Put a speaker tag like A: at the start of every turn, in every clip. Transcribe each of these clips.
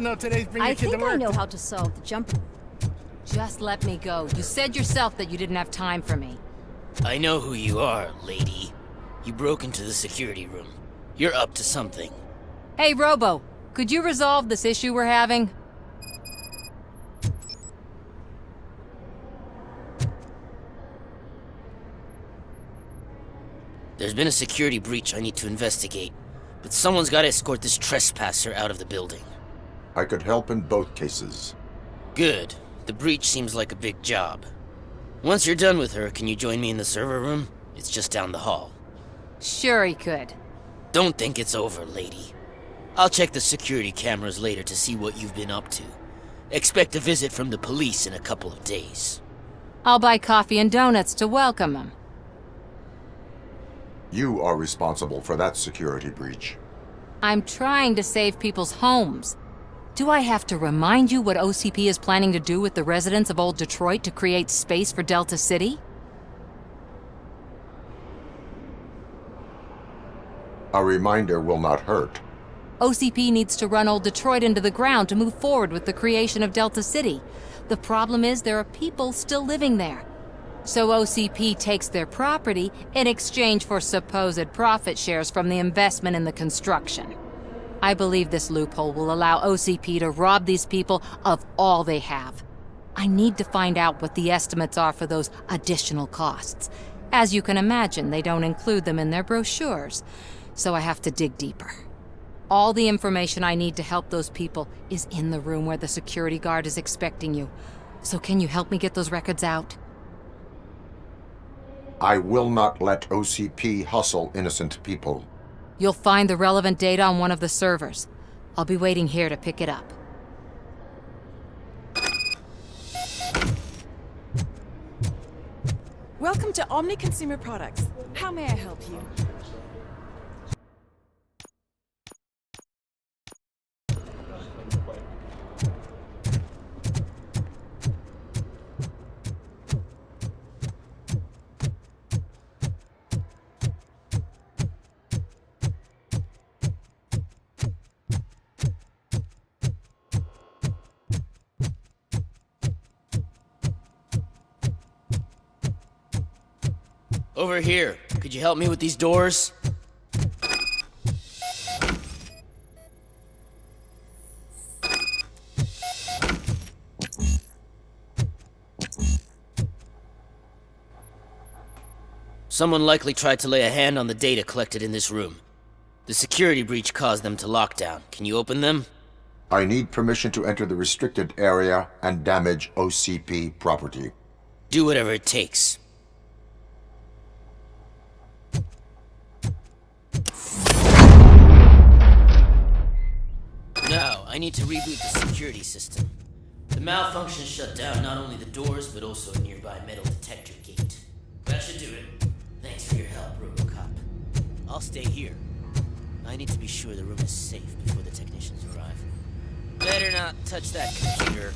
A: didn't know today's bring
B: I
A: your kid to
B: think
A: work.
B: I know how to solve the jumper.
C: Just let me go. You said yourself that you didn't have time for me.
D: I know who you are, lady. You broke into the security room. You're up to something.
C: Hey, Robo, could you resolve this issue we're having?
D: There's been a security breach I need to investigate, but someone's got to escort this trespasser out of the building.
E: I could help in both cases.
D: Good. The breach seems like a big job. Once you're done with her, can you join me in the server room? It's just down the hall.
C: Sure he could.
D: Don't think it's over, lady. I'll check the security cameras later to see what you've been up to. Expect a visit from the police in a couple of days.
C: I'll buy coffee and donuts to welcome him.
E: You are responsible for that security breach.
C: I'm trying to save people's homes. Do I have to remind you what OCP is planning to do with the residents of Old Detroit to create space for Delta City?
E: A reminder will not hurt.
C: OCP needs to run Old Detroit into the ground to move forward with the creation of Delta City. The problem is there are people still living there. So OCP takes their property in exchange for supposed profit shares from the investment in the construction. I believe this loophole will allow OCP to rob these people of all they have. I need to find out what the estimates are for those additional costs. As you can imagine, they don't include them in their brochures, so I have to dig deeper. All the information I need to help those people is in the room where the security guard is expecting you. So can you help me get those records out?
E: I will not let OCP hustle innocent people.
C: You'll find the relevant data on one of the servers. I'll be waiting here to pick it up.
F: Welcome to Omni Consumer Products. How may I help you?
D: Over here. Could you help me with these doors? Someone likely tried to lay a hand on the data collected in this room. The security breach caused them to lock down. Can you open them?
E: I need permission to enter the restricted area and damage OCP property.
D: Do whatever it takes. Now, I need to reboot the security system. The malfunction shut down not only the doors, but also a nearby metal detector gate. That should do it. Thanks for your help, Robocop. I'll stay here. I need to be sure the room is safe before the technicians arrive. Better not touch that computer.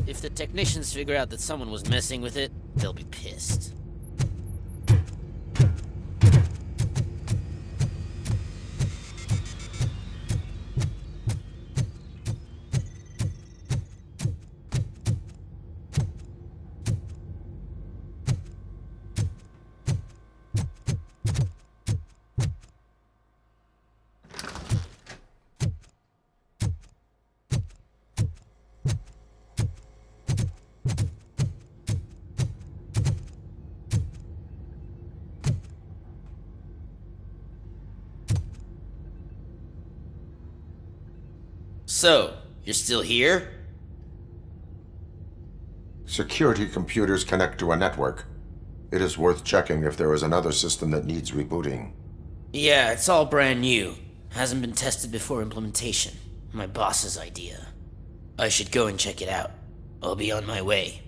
D: If the technicians figure out that someone was messing with it, they'll be pissed. So, you're still here?
E: Security computers connect to a network. It is worth checking if there is another system that needs rebooting.
D: Yeah, it's all brand new. Hasn't been tested before implementation. My boss's idea. I should go and check it out. I'll be on my way.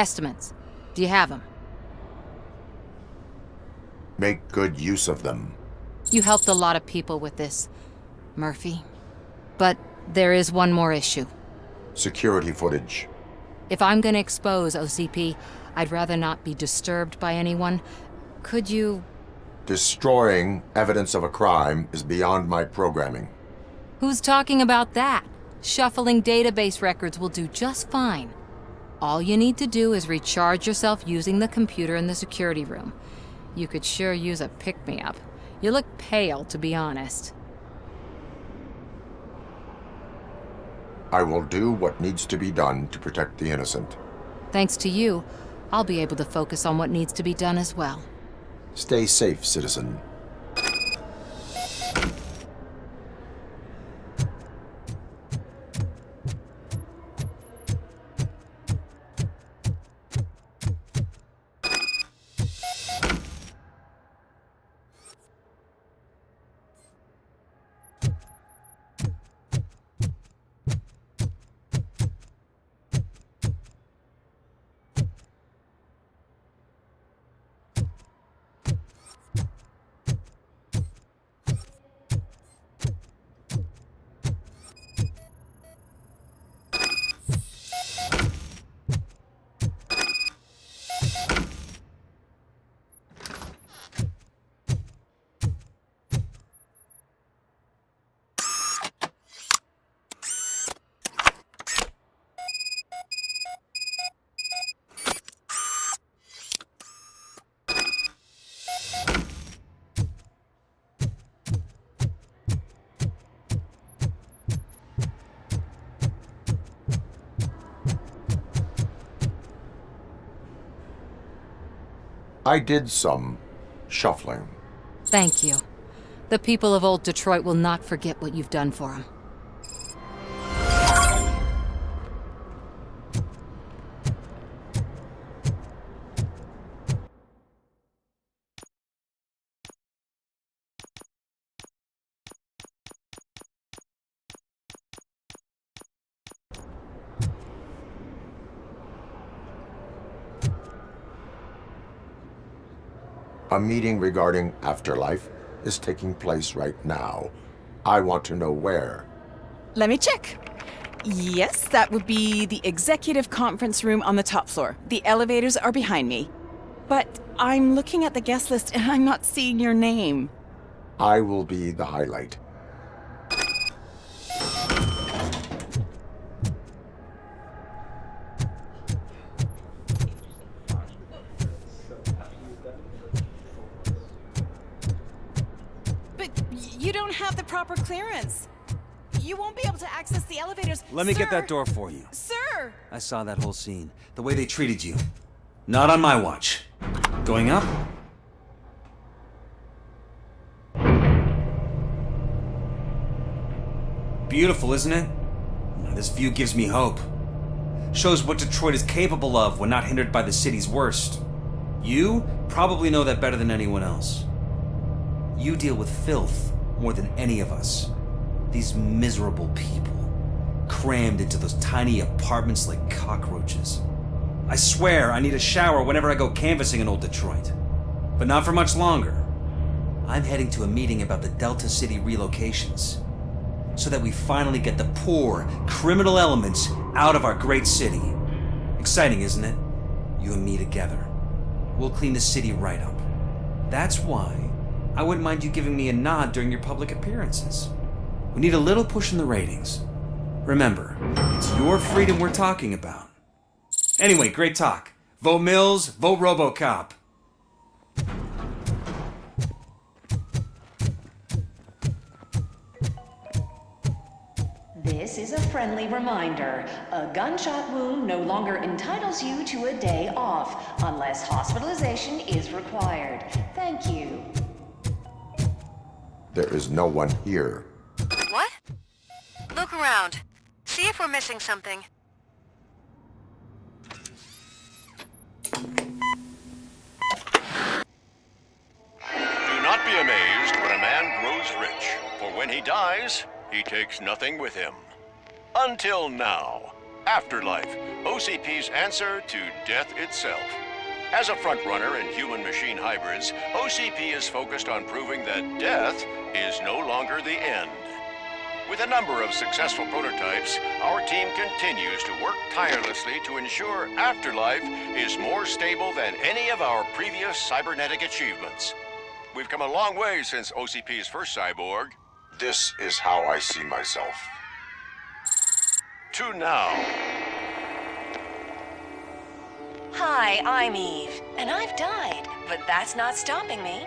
C: Estimates. Do you have them?
E: Make good use of them.
C: You helped a lot of people with this, Murphy. But there is one more issue.
E: Security footage.
C: If I'm gonna expose OCP, I'd rather not be disturbed by anyone. Could you...
E: Destroying evidence of a crime is beyond my programming.
C: Who's talking about that? Shuffling database records will do just fine. All you need to do is recharge yourself using the computer in the security room. You could sure use a pick-me-up. You look pale, to be honest.
E: I will do what needs to be done to protect the innocent.
C: Thanks to you, I'll be able to focus on what needs to be done as well.
E: Stay safe, citizen. I did some shuffling.
C: Thank you. The people of old Detroit will not forget what you've done for them.
E: A meeting regarding afterlife is taking place right now. I want to know where.
F: Let me check. Yes, that would be the executive conference room on the top floor. The elevators are behind me. But I'm looking at the guest list and I'm not seeing your name.
E: I will be the highlight.
F: You don't have the proper clearance. You won't be able to access the elevators.
A: Let me get
F: Sir!
A: that door for you.
F: Sir!
A: I saw that whole scene. The way they treated you. Not on my watch. Going up? Beautiful, isn't it? This view gives me hope. Shows what Detroit is capable of when not hindered by the city's worst. You probably know that better than anyone else. You deal with filth more than any of us. These miserable people, crammed into those tiny apartments like cockroaches. I swear I need a shower whenever I go canvassing in old Detroit. But not for much longer. I'm heading to a meeting about the Delta City relocations, so that we finally get the poor, criminal elements out of our great city. Exciting, isn't it? You and me together. We'll clean the city right up. That's why I wouldn't mind you giving me a nod during your public appearances. We need a little push in the ratings. Remember, it's your freedom we're talking about. Anyway, great talk. Vote Mills, vote Robocop.
B: This is a friendly reminder. A gunshot wound no longer entitles you to a day off, unless hospitalization is required. Thank you.
E: There is no one here.
G: What? Look around. See if we're missing something.
H: Do not be amazed when a man grows rich, for when he dies, he takes nothing with him. Until now. Afterlife, OCP's answer to death itself. As a frontrunner in human-machine hybrids, OCP is focused on proving that death is no longer the end. With a number of successful prototypes, our team continues to work tirelessly to ensure Afterlife is more stable than any of our previous cybernetic achievements. We've come a long way since OCP's first cyborg.
E: This is how I see myself.
H: To now.
B: Hi, I'm Eve, and I've died, but that's not stopping me.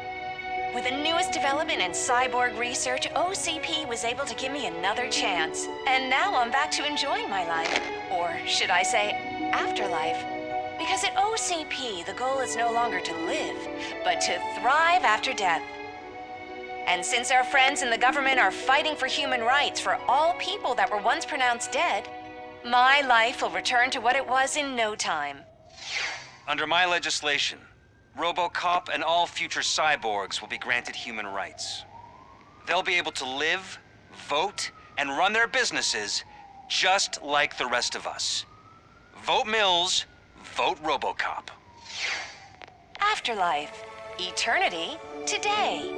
B: With the newest development in cyborg research, OCP was able to give me another chance. And now I'm back to enjoying my life. Or should I say, afterlife. Because at OCP, the goal is no longer to live, but to thrive after death. And since our friends in the government are fighting for human rights for all people that were once pronounced dead, my life will return to what it was in no time.
A: Under my legislation, Robocop and all future cyborgs will be granted human rights. They'll be able to live, vote, and run their businesses just like the rest of us. Vote Mills, vote Robocop.
B: Afterlife. Eternity. Today.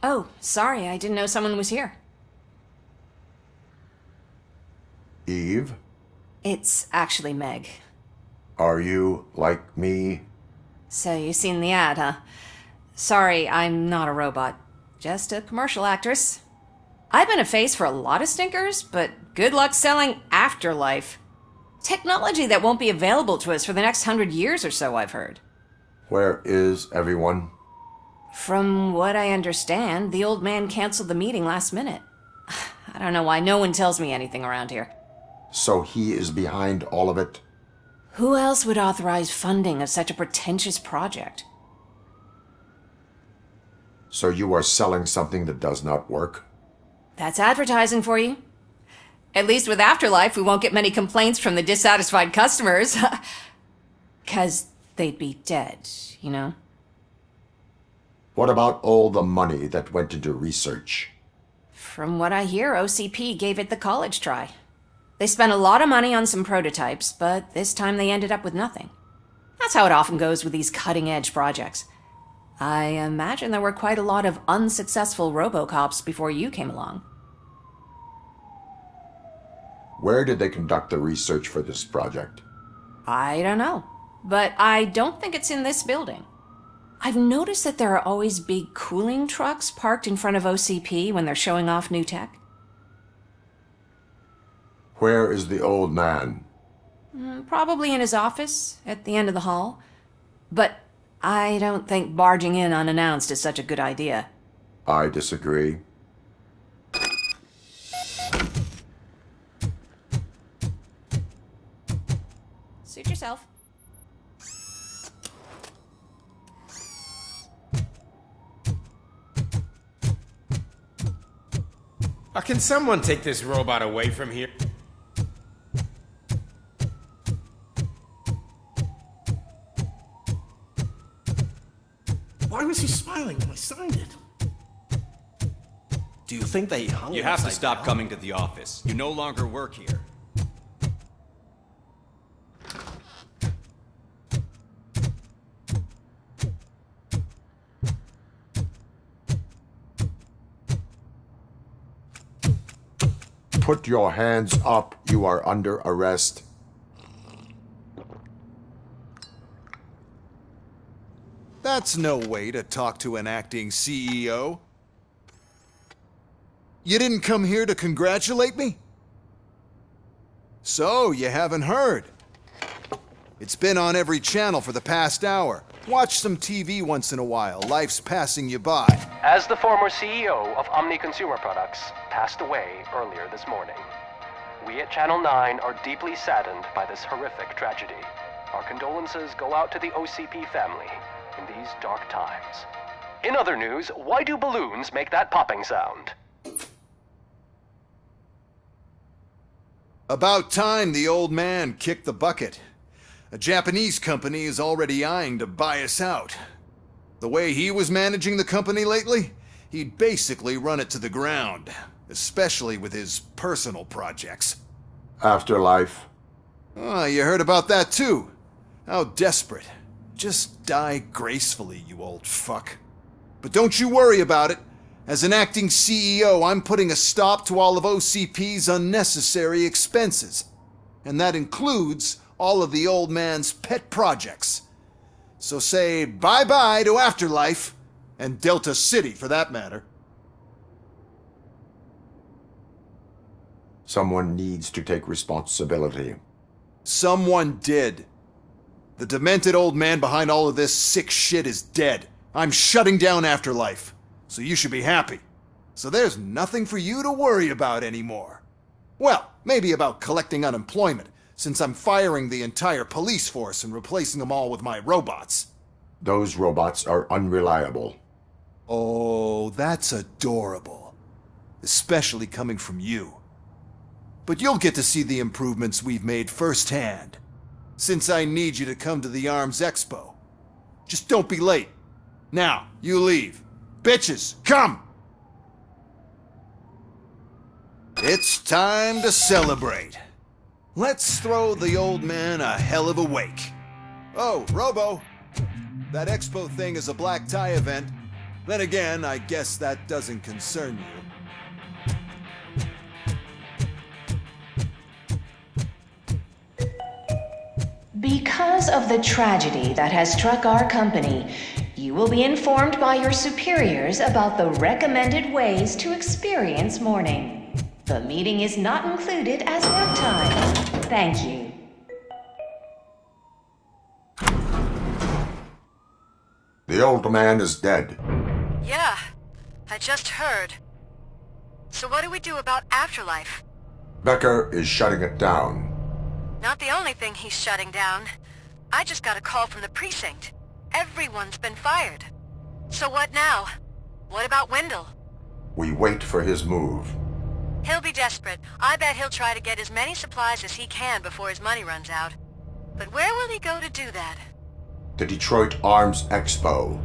B: Oh, sorry, I didn't know someone was here.
E: Eve,
B: It's actually Meg.
E: are you like me?
B: So you've seen the ad, huh? Sorry, I'm not a robot. Just a commercial actress. I've been a face for a lot of stinkers, but good luck selling Afterlife. Technology that won't be available to us for the next 100 years or so, I've heard.
E: Where is everyone?
B: From what I understand, the old man canceled the meeting last minute. I don't know why no one tells me anything around here.
E: So he is behind all of it?
B: Who else would authorize funding of such a pretentious project?
E: So you are selling something that does not work?
B: That's advertising for you. At least with Afterlife, we won't get many complaints from the dissatisfied customers. 'Cause they'd be dead, you know?
E: What about all the money that went into research?
B: From what I hear, OCP gave it the college try. They spent a lot of money on some prototypes, but this time they ended up with nothing. That's how it often goes with these cutting-edge projects. I imagine there were quite a lot of unsuccessful Robocops before you came along.
E: Where did they conduct the research for this project?
B: I don't know, but I don't think it's in this building. I've noticed that there are always big cooling trucks parked in front of OCP when they're showing off new tech.
E: Where is the old man?
B: Probably in his office, at the end of the hall. But I don't think barging in unannounced is such a good idea.
E: I disagree.
B: Suit yourself.
I: Can someone take this robot away from here?
J: Why was he smiling when I signed it? Do you think they hung
K: You
J: him
K: have to
J: upside
K: stop
J: down?
K: coming to the office. You no longer work here.
E: Put your hands up. You are under arrest.
L: That's no way to talk to an acting CEO. You didn't come here to congratulate me? So, you haven't heard. It's been on every channel for the past hour. Watch some TV once in a while. Life's passing you by.
M: As the former CEO of Omni Consumer Products passed away earlier this morning, we at Channel 9 are deeply saddened by this horrific tragedy. Our condolences go out to the OCP family in these dark times. In other news, why do balloons make that popping sound?
L: About time the old man kicked the bucket. A Japanese company is already eyeing to buy us out. The way he was managing the company lately, he'd basically run it to the ground, especially with his personal projects.
E: Afterlife.
L: Oh, you heard about that too. How desperate. Just die gracefully, you old fuck. But don't you worry about it. As an acting CEO, I'm putting a stop to all of OCP's unnecessary expenses. And that includes all of the old man's pet projects. So say bye-bye to Afterlife, and Delta City for that matter.
E: Someone needs to take responsibility.
L: Someone did. The demented old man behind all of this sick shit is dead. I'm shutting down Afterlife, so you should be happy. So there's nothing for you to worry about anymore. Well, maybe about collecting unemployment, since I'm firing the entire police force and replacing them all with my robots.
E: Those robots are unreliable.
L: Oh, that's adorable. Especially coming from you. But you'll get to see the improvements we've made firsthand, since I need you to come to the ARMS Expo. Just don't be late. Now, you leave. Bitches, come! It's time to celebrate. Let's throw the old man a hell of a wake. Oh, Robo, that expo thing is a black tie event. Then again, I guess that doesn't concern you.
B: Because of the tragedy that has struck our company, you will be informed by your superiors about the recommended ways to experience mourning. The meeting is not included as work time. Thank you.
E: The old man is dead.
G: Yeah, I just heard. So what do we do about Afterlife?
E: Becker is shutting it down.
G: Not the only thing he's shutting down. I just got a call from the precinct. Everyone's been fired. So what now? What about Wendell?
E: We wait for his move.
G: He'll be desperate. I bet he'll try to get as many supplies as he can before his money runs out. But where will he go to do that?
E: The Detroit Arms Expo.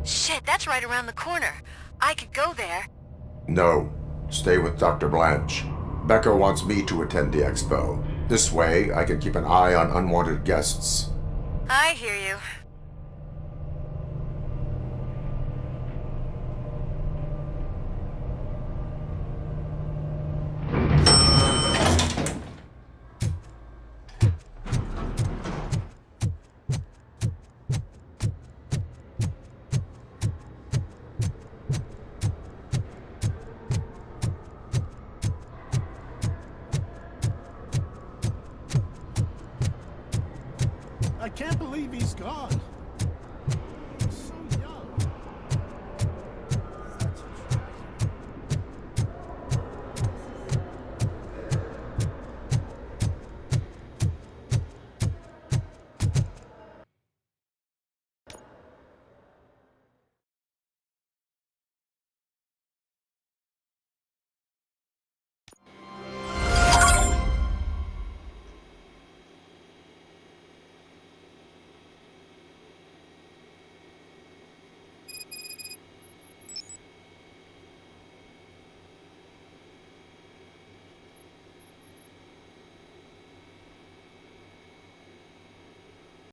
G: Shit, that's right around the corner. I could go there.
E: No. Stay with Dr. Blanche. Becker wants me to attend the expo. This way, I can keep an eye on unwanted guests.
G: I hear you.
J: I can't believe he's gone.